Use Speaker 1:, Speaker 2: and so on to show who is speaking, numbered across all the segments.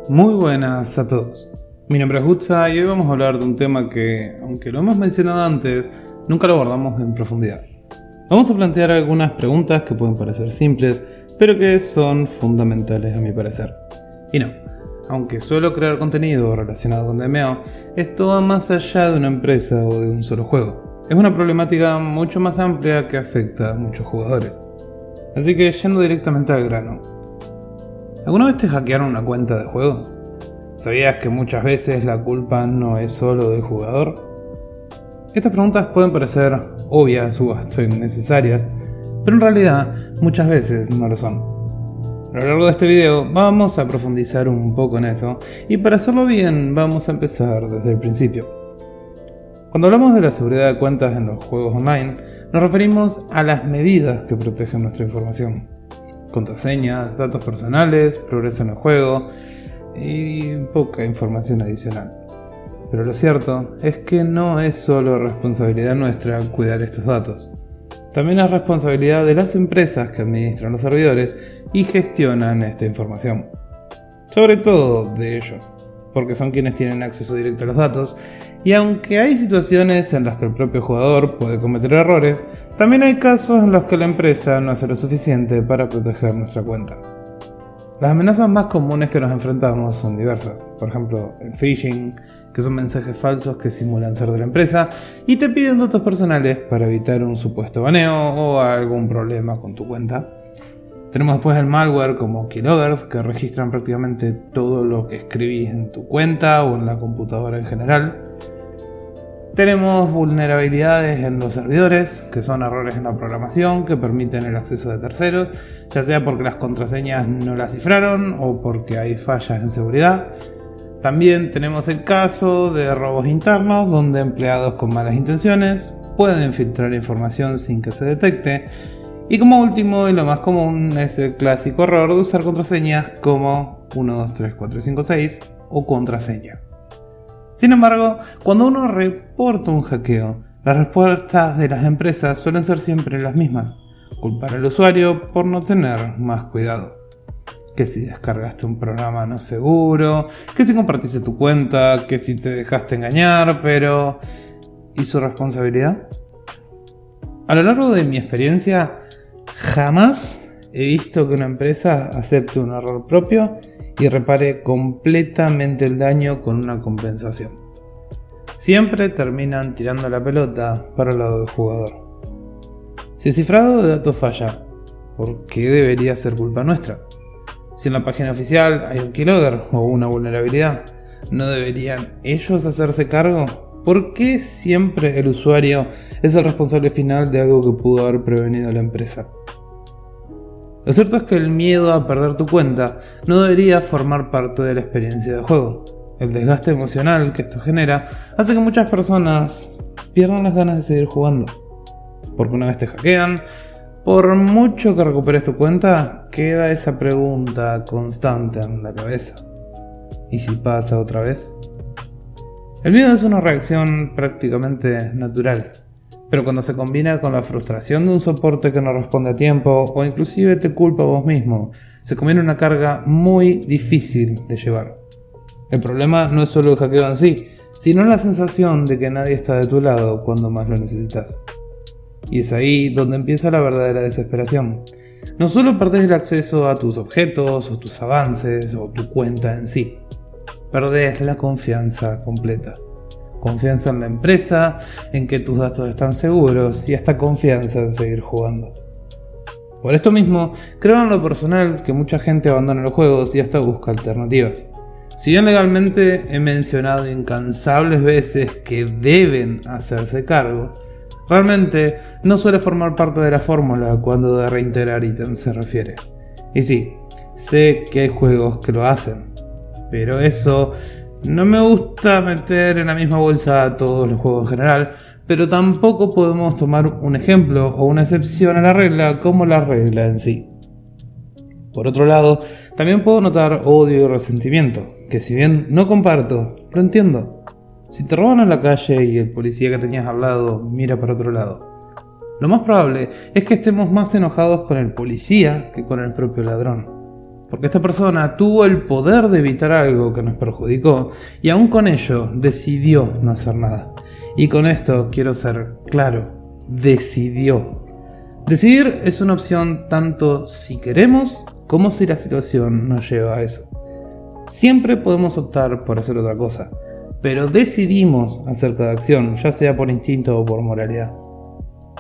Speaker 1: Muy buenas a todos. Mi nombre es Gutsa y hoy vamos a hablar de un tema que, aunque lo hemos mencionado antes, nunca lo abordamos en profundidad. Vamos a plantear algunas preguntas que pueden parecer simples, pero que son fundamentales a mi parecer. Y no, aunque suelo crear contenido relacionado con DMO, esto va más allá de una empresa o de un solo juego. Es una problemática mucho más amplia que afecta a muchos jugadores. Así que yendo directamente al grano. ¿Alguna vez te hackearon una cuenta de juego? ¿Sabías que muchas veces la culpa no es solo del jugador? Estas preguntas pueden parecer obvias o hasta innecesarias, pero en realidad muchas veces no lo son. A lo largo de este video vamos a profundizar un poco en eso, y para hacerlo bien vamos a empezar desde el principio. Cuando hablamos de la seguridad de cuentas en los juegos online, nos referimos a las medidas que protegen nuestra información. Contraseñas, datos personales, progreso en el juego y poca información adicional. Pero lo cierto es que no es solo responsabilidad nuestra cuidar estos datos. También es responsabilidad de las empresas que administran los servidores y gestionan esta información. Sobre todo de ellos, porque son quienes tienen acceso directo a los datos, y aunque hay situaciones en las que el propio jugador puede cometer errores, también hay casos en los que la empresa no hace lo suficiente para proteger nuestra cuenta. Las amenazas más comunes que nos enfrentamos son diversas, por ejemplo el phishing, que son mensajes falsos que simulan ser de la empresa y te piden datos personales para evitar un supuesto baneo o algún problema con tu cuenta. Tenemos después el malware como keyloggers, que registran prácticamente todo lo que escribís en tu cuenta o en la computadora en general. Tenemos vulnerabilidades en los servidores, que son errores en la programación que permiten el acceso de terceros, ya sea porque las contraseñas no las cifraron o porque hay fallas en seguridad. También tenemos el caso de robos internos, donde empleados con malas intenciones pueden filtrar información sin que se detecte. Y como último y lo más común es el clásico error de usar contraseñas como 123456 o contraseña. Sin embargo, cuando uno reporta un hackeo, las respuestas de las empresas suelen ser siempre las mismas: culpar al usuario por no tener más cuidado. Que si descargaste un programa no seguro, que si compartiste tu cuenta, que si te dejaste engañar, pero ¿y su responsabilidad? A lo largo de mi experiencia, jamás he visto que una empresa acepte un error propio y repare completamente el daño con una compensación. Siempre terminan tirando la pelota para el lado del jugador. Si el cifrado de datos falla, ¿por qué debería ser culpa nuestra? Si en la página oficial hay un keylogger o una vulnerabilidad, ¿no deberían ellos hacerse cargo? ¿Por qué siempre el usuario es el responsable final de algo que pudo haber prevenido la empresa? Lo cierto es que el miedo a perder tu cuenta no debería formar parte de la experiencia de juego. El desgaste emocional que esto genera hace que muchas personas pierdan las ganas de seguir jugando. Porque una vez te hackean, por mucho que recuperes tu cuenta, queda esa pregunta constante en la cabeza: ¿y si pasa otra vez? El miedo es una reacción prácticamente natural, pero cuando se combina con la frustración de un soporte que no responde a tiempo o inclusive te culpa a vos mismo, se convierte en una carga muy difícil de llevar. El problema no es solo el hackeo en sí, sino la sensación de que nadie está de tu lado cuando más lo necesitas. Y es ahí donde empieza la verdadera desesperación. No solo perdés el acceso a tus objetos o tus avances o tu cuenta en sí, perdés la confianza completa. Confianza en la empresa, en que tus datos están seguros y hasta confianza en seguir jugando. Por esto mismo, creo en lo personal que mucha gente abandona los juegos y hasta busca alternativas. Si bien legalmente he mencionado incansables veces que deben hacerse cargo, realmente no suele formar parte de la fórmula cuando de reintegrar ítems se refiere. Y sí, sé que hay juegos que lo hacen, pero eso no me gusta meter en la misma bolsa a todos los juegos en general, pero tampoco podemos tomar un ejemplo o una excepción a la regla como la regla en sí. Por otro lado, también puedo notar odio y resentimiento, que si bien no comparto, lo entiendo. Si te roban en la calle y el policía que tenías al lado mira para otro lado, lo más probable es que estemos más enojados con el policía que con el propio ladrón. Porque esta persona tuvo el poder de evitar algo que nos perjudicó y aún con ello decidió no hacer nada. Y con esto quiero ser claro, decidió. Decidir es una opción tanto si queremos como si la situación nos lleva a eso. Siempre podemos optar por hacer otra cosa, pero decidimos hacer cada acción, ya sea por instinto o por moralidad.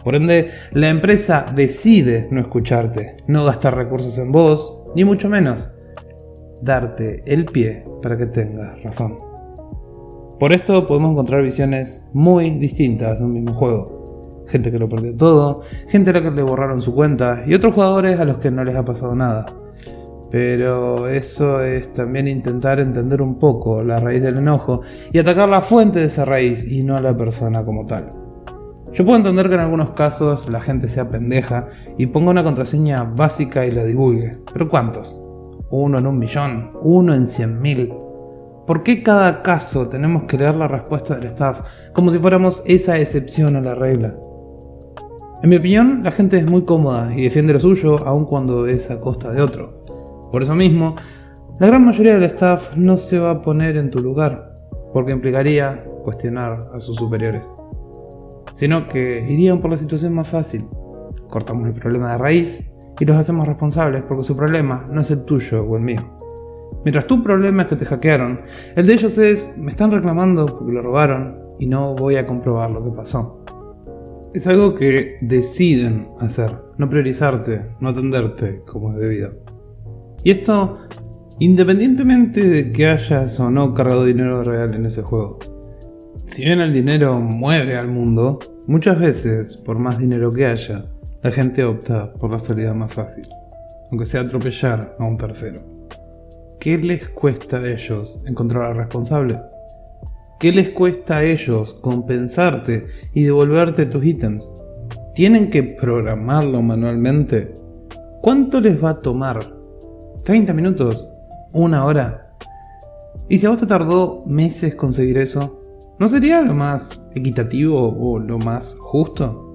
Speaker 1: Por ende, la empresa decide no escucharte, no gastar recursos en vos, ni mucho menos darte el pie para que tengas razón. Por esto podemos encontrar visiones muy distintas de un mismo juego. Gente que lo perdió todo, gente a la que le borraron su cuenta y otros jugadores a los que no les ha pasado nada. Pero eso es también intentar entender un poco la raíz del enojo y atacar la fuente de esa raíz y no a la persona como tal. Yo puedo entender que en algunos casos la gente sea pendeja y ponga una contraseña básica y la divulgue. ¿Pero cuántos? ¿1 en 1.000.000? ¿1 en 100.000? ¿Por qué cada caso tenemos que leer la respuesta del staff como si fuéramos esa excepción a la regla? En mi opinión, la gente es muy cómoda y defiende lo suyo aun cuando es a costa de otro. Por eso mismo, la gran mayoría del staff no se va a poner en tu lugar, porque implicaría cuestionar a sus superiores. Sino que irían por la situación más fácil. Cortamos el problema de raíz y los hacemos responsables porque su problema no es el tuyo o el mío. Mientras tu problema es que te hackearon, el de ellos es me están reclamando porque lo robaron y no voy a comprobar lo que pasó. Es algo que deciden hacer, no priorizarte, no atenderte como es debido. Y esto independientemente de que hayas o no cargado dinero real en ese juego. Si bien el dinero mueve al mundo, muchas veces, por más dinero que haya, la gente opta por la salida más fácil, aunque sea atropellar a un tercero. ¿Qué les cuesta a ellos encontrar al responsable? ¿Qué les cuesta a ellos compensarte y devolverte tus ítems? ¿Tienen que programarlo manualmente? ¿Cuánto les va a tomar? ¿30 minutos? ¿1 hora? ¿Y si a vos te tardó meses conseguir eso? ¿No sería lo más equitativo o lo más justo?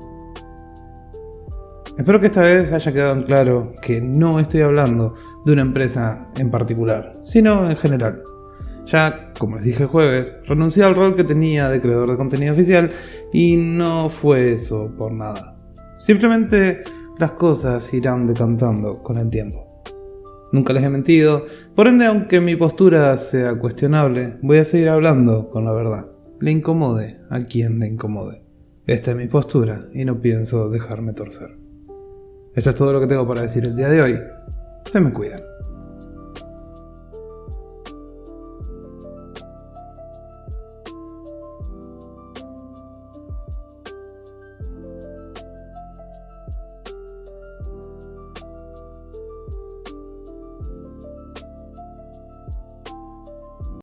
Speaker 1: Espero que esta vez haya quedado en claro que no estoy hablando de una empresa en particular, sino en general. Ya, como les dije el jueves, renuncié al rol que tenía de creador de contenido oficial y no fue eso por nada. Simplemente las cosas irán decantando con el tiempo. Nunca les he mentido, por ende aunque mi postura sea cuestionable, voy a seguir hablando con la verdad. Le incomode a quien le incomode. Esta es mi postura y no pienso dejarme torcer. Esto es todo lo que tengo para decir el día de hoy. Se me cuidan.